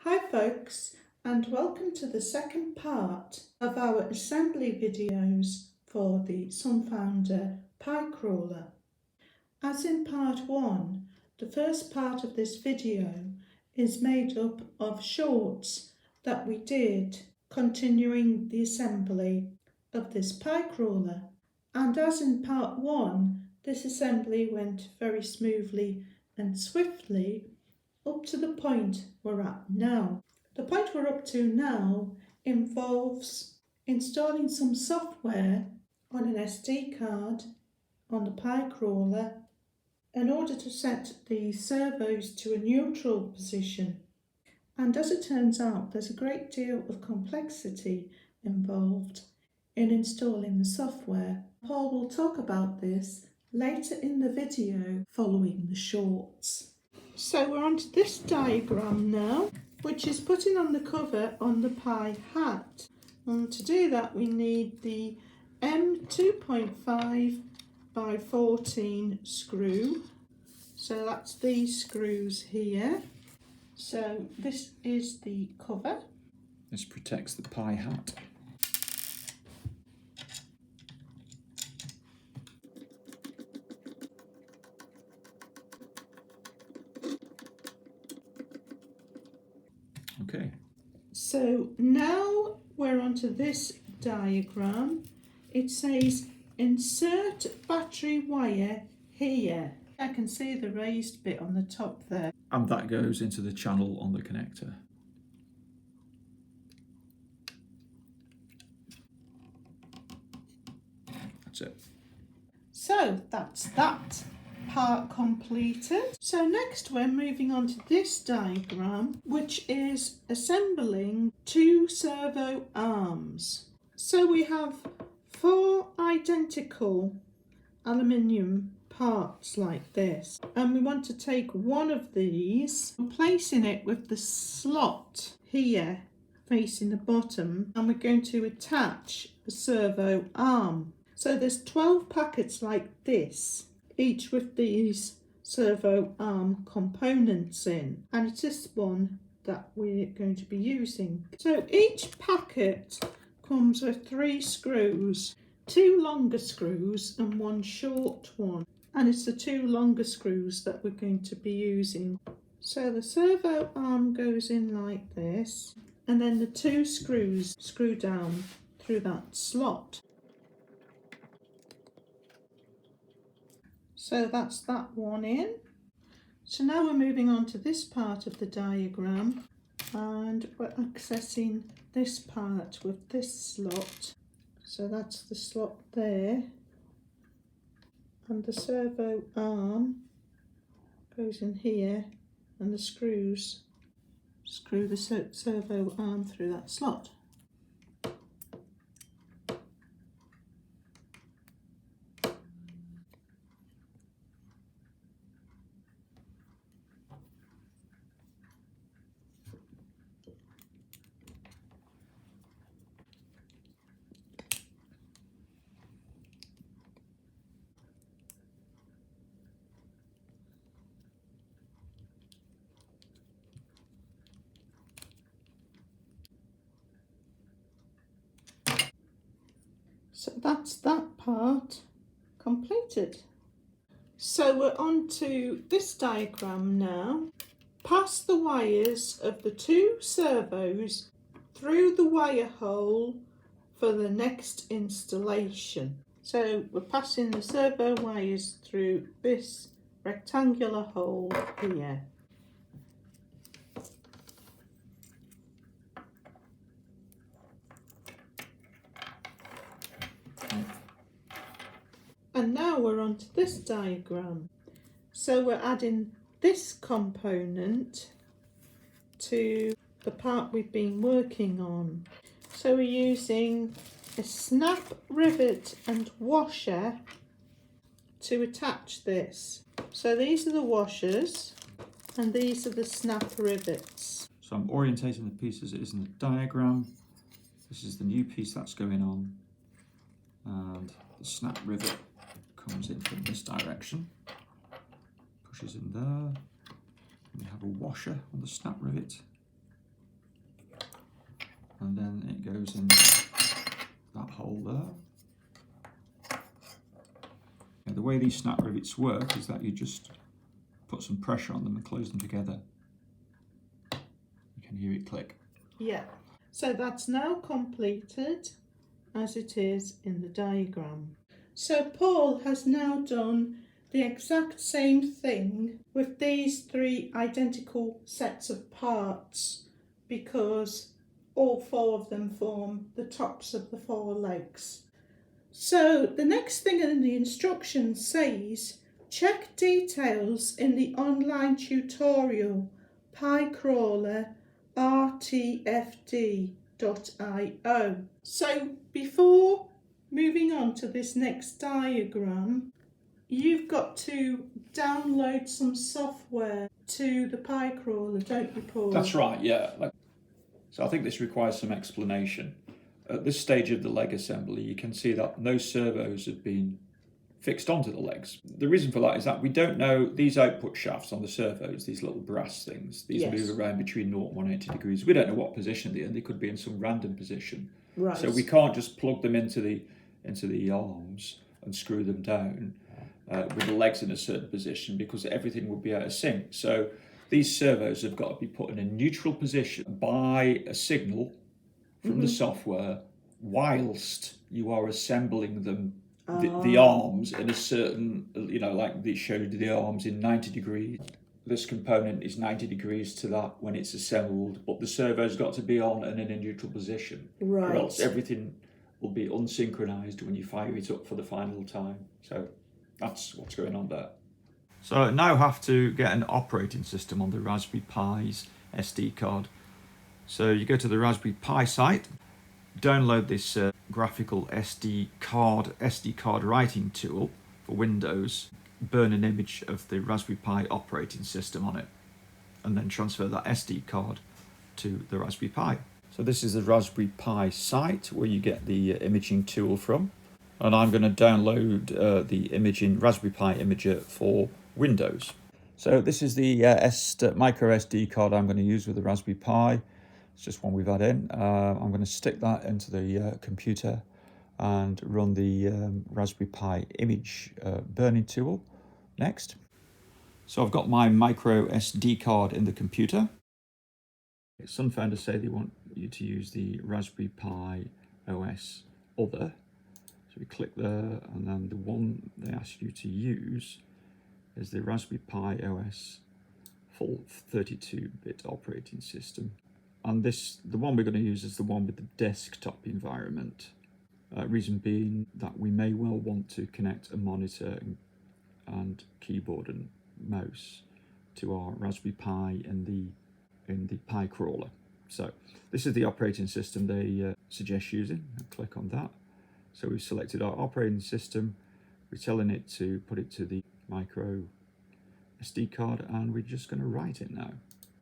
Hi folks, and welcome to the second part of our assembly videos for the SUNFOUNDER pie crawler. As in part 1, the first part of this video is made up of shorts that we did continuing the assembly of this pie crawler. And as in part 1, this assembly went very smoothly and swiftly up to the point we're at now. The point we're up to now involves installing some software on an SD card on the pie crawler in order to set the servos to a neutral position. And as it turns out, there's a great deal of complexity involved in installing the software. Paul will talk about this later in the video following the shorts. So we're on to this diagram now, which is putting on the cover on the pie hat. And to do that we need the M2.5 by 14 screw. So that's these screws here. So this is the cover. This protects the pie hat. Okay. So now we're onto this diagram. It says insert battery wire here. I can see the raised bit on the top there. And that goes into the channel on the connector. That's it. So that's that part completed. So next we're moving on to this diagram, which is assembling two servo arms. So we have 4 identical aluminium parts like this, and we want to take one of these, placing it with the slot here facing the bottom, and we're going to attach a servo arm. So there's 12 packets like this, each with these servo arm components in, and it's this one that we're going to be using. So each packet comes with 3 screws, 2 longer screws and 1 short one, and it's the 2 longer screws that we're going to be using. So the servo arm goes in like this, and then the 2 screws screw down through that slot. So that's that one in. So now we're moving on to this part of the diagram, and we're accessing this part with this slot. So that's the slot there, and the servo arm goes in here, and the screws screw the servo arm through that slot. So that's that part completed. So we're on to this diagram now. Pass the wires of the 2 servos through the wire hole for the next installation. So we're passing the servo wires through this rectangular hole here. And now we're on to this diagram. So we're adding this component to the part we've been working on. So we're using a snap rivet and washer to attach this. So these are the washers and these are the snap rivets. So I'm orientating the piece as it is in the diagram. This is the new piece that's going on, and the snap rivet comes in from this direction, pushes in there, and we have a washer on the snap rivet and then it goes in that hole there. Now, the way these snap rivets work is that you just put some pressure on them and close them together. You can hear it click. Yeah. So that's now completed as it is in the diagram. So Paul has now done the exact same thing with these 3 identical sets of parts, because all 4 of them form the tops of the 4 legs. So the next thing in the instructions says, check details in the online tutorial PyCrawler rtfd.io. So before moving on to this next diagram, you've got to download some software to the PyCrawler, don't you, Paul? That's right, yeah. So I think this requires some explanation. At this stage of the leg assembly, you can see that no servos have been fixed onto the legs. The reason for that is that we don't know these output shafts on the servos, these little brass things, these move around between 0 and 180 degrees. We don't know what position they're in. They could be in some random position. Right. So we can't just plug them into the arms and screw them down with the legs in a certain position, because everything would be out of sync. So these servos have got to be put in a neutral position by a signal from the software whilst you are assembling them, the arms in a certain, like they showed the arms in 90 degrees. This component is 90 degrees to that when it's assembled, but the servo's got to be on and in a neutral position. Right. Or else everything will be unsynchronized when you fire it up for the final time. So that's what's going on there. So I now have to get an operating system on the Raspberry Pi's SD card. So you go to the Raspberry Pi site, download this graphical SD card writing tool for Windows, burn an image of the Raspberry Pi operating system on it, and then transfer that SD card to the Raspberry Pi. So this is the Raspberry Pi site where you get the imaging tool from, and I'm going to download the Raspberry Pi imager for Windows. So this is the micro SD card I'm going to use with the Raspberry Pi. It's just one we've had in. I'm going to stick that into the computer and run the Raspberry Pi image burning tool next. So I've got my micro SD card in the computer. SUNFOUNDER say they want you to use the Raspberry Pi OS other. So we click there, and then the one they ask you to use is the Raspberry Pi OS full 32-bit operating system. And the one we're going to use is the one with the desktop environment. Reason being that we may well want to connect a monitor and keyboard and mouse to our Raspberry Pi in the PyCrawler. So this is the operating system they suggest using. I'll click on that. So we've selected our operating system. We're telling it to put it to the micro SD card, and we're just going to write it now.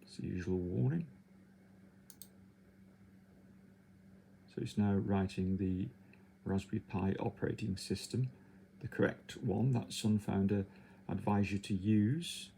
It's the usual warning. So it's now writing the Raspberry Pi operating system, the correct one that SUNFOUNDER advise you to use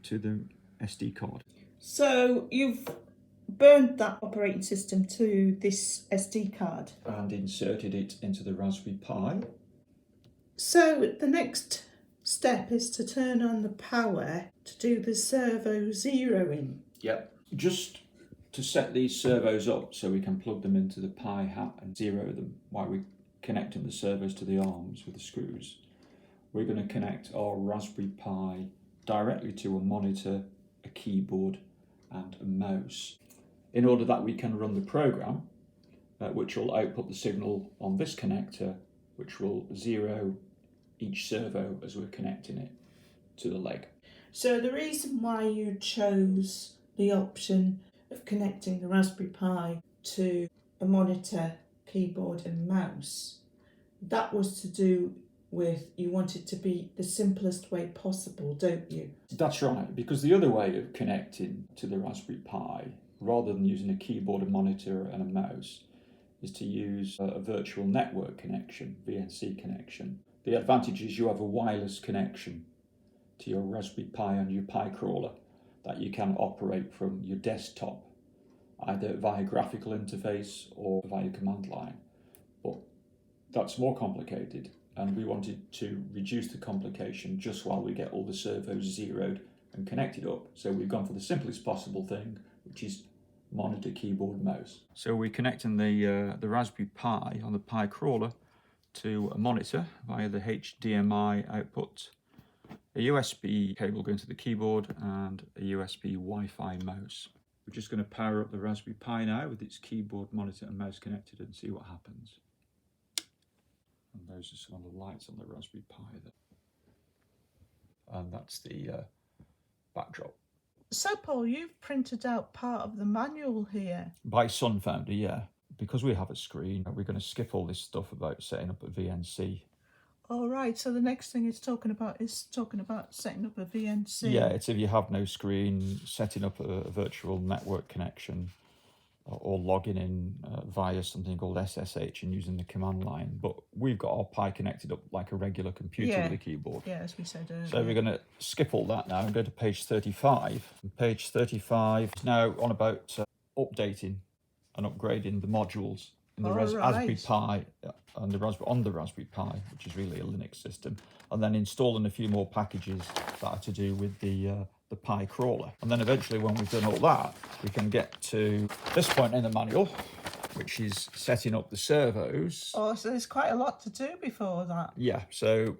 to the SD card. So you've burned that operating system to this SD card and inserted it into the Raspberry Pi. So the next step is to turn on the power to do the servo zeroing. Yep. Just to set these servos up so we can plug them into the Pi hat and zero them while we're connecting the servos to the arms with the screws, we're going to connect our Raspberry Pi directly to a monitor, a keyboard and a mouse, in order that we can run the program which will output the signal on this connector, which will zero each servo as we're connecting it to the leg. So the reason why you chose the option of connecting the Raspberry Pi to a monitor, keyboard and mouse, that was to do with you want it to be the simplest way possible, don't you? That's right, because the other way of connecting to the Raspberry Pi, rather than using a keyboard, a monitor and a mouse, is to use a virtual network connection, VNC connection. The advantage is you have a wireless connection to your Raspberry Pi and your PyCrawler that you can operate from your desktop either via graphical interface or via command line. But that's more complicated, and we wanted to reduce the complication just while we get all the servos zeroed and connected up. So we've gone for the simplest possible thing, which is monitor, keyboard, mouse. So we're connecting the Raspberry Pi on the Pi crawler to a monitor via the HDMI output, a USB cable going to the keyboard, and a USB Wi-Fi mouse. We're just going to power up the Raspberry Pi now with its keyboard, monitor and mouse connected and see what happens. And those are some of the lights on the Raspberry Pi there. And that's the backdrop. So Paul, you've printed out part of the manual here. By SUNFOUNDER, yeah. Because we have a screen, we're going to skip all this stuff about setting up a VNC. All right, so the next thing it's talking about setting up a VNC. Yeah, it's if you have no screen, setting up a virtual network connection, or logging in via something called SSH and using the command line. But we've got our Pi connected up like a regular computer with a keyboard. Yeah, as we said earlier. So we're going to skip all that now and go to page 35. And page 35 is now on about updating and upgrading the modules in the Raspberry Pi and on the Raspberry Pi, which is really a Linux system, and then installing a few more packages that are to do with the Pi crawler. And then eventually, when we've done all that, we can get to this point in the manual, which is setting up the servos. Oh, so there's quite a lot to do before that. Yeah, so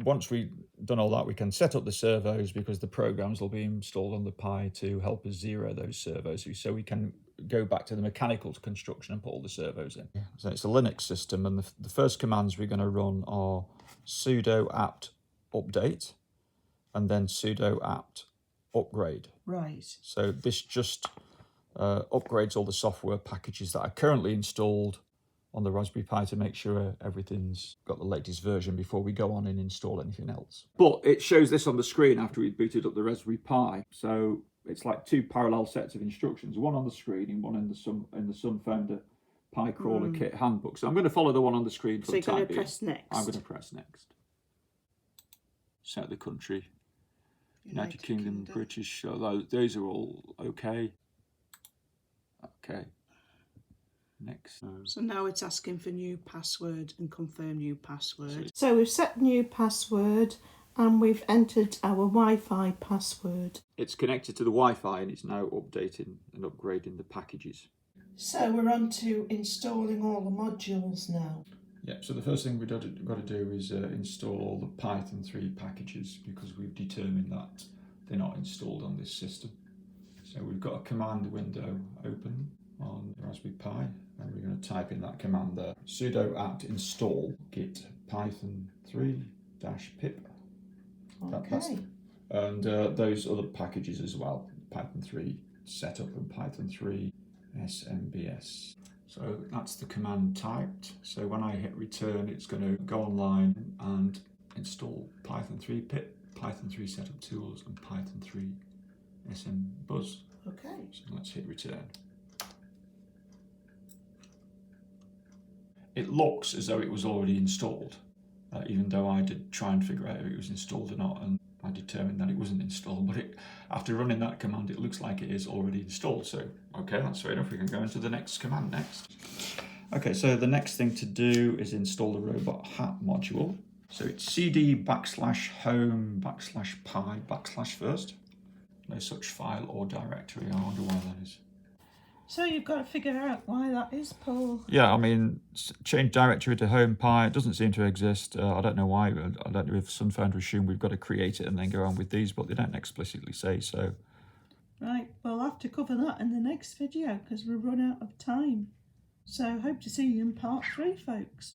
once we've done all that, we can set up the servos because the programs will be installed on the Pi to help us zero those servos, so we can go back to the mechanical construction and put all the servos in. Yeah. So it's a Linux system, and the first commands we're going to run are sudo apt update and then sudo apt upgrade. Right. So this just upgrades all the software packages that are currently installed on the Raspberry Pi to make sure everything's got the latest version before we go on and install anything else. But it shows this on the screen after we've booted up the Raspberry Pi. So it's like two parallel sets of instructions, one on the screen and one in the SUNFOUNDER Pi crawler kit handbook. So I'm going to follow the one on the screen for the time being. So you're going to press next? I'm going to press next. Set the country. United Kingdom, British, those are all okay. Okay. Next. So now it's asking for new password and confirm new password. So we've set new password and we've entered our Wi-Fi password. It's connected to the Wi-Fi and it's now updating and upgrading the packages. So we're on to installing all the modules now. Yeah, so the first thing we've got to do is install all the Python 3 packages because we've determined that they're not installed on this system. So we've got a command window open on the Raspberry Pi and we're going to type in that command there. Sudo apt install git python 3-pip. Okay. And those other packages as well, Python 3 setup and Python 3 SMBS. So that's the command typed. So when I hit return, it's going to go online and install Python 3 pip, Python 3 setup tools, and Python 3 SMBuzz. Okay. So let's hit return. It looks as though it was already installed, even though I did try and figure out if it was installed or not, and I determined that it wasn't installed. But after running that command, it looks like it is already installed. So, okay, that's fair enough. We can go into the next command next. Okay, so the next thing to do is install the robot hat module. So it's cd /home/pi/ first. No such file or directory. I wonder why that is. So you've got to figure out why that is, Paul. Yeah, I mean, change directory to home Pi. It doesn't seem to exist. I don't know why. I don't know if SUNFOUNDER assume we've got to create it and then go on with these, but they don't explicitly say so. Right, well, I'll have to cover that in the next video because we've run out of time. So hope to see you in part 3, folks.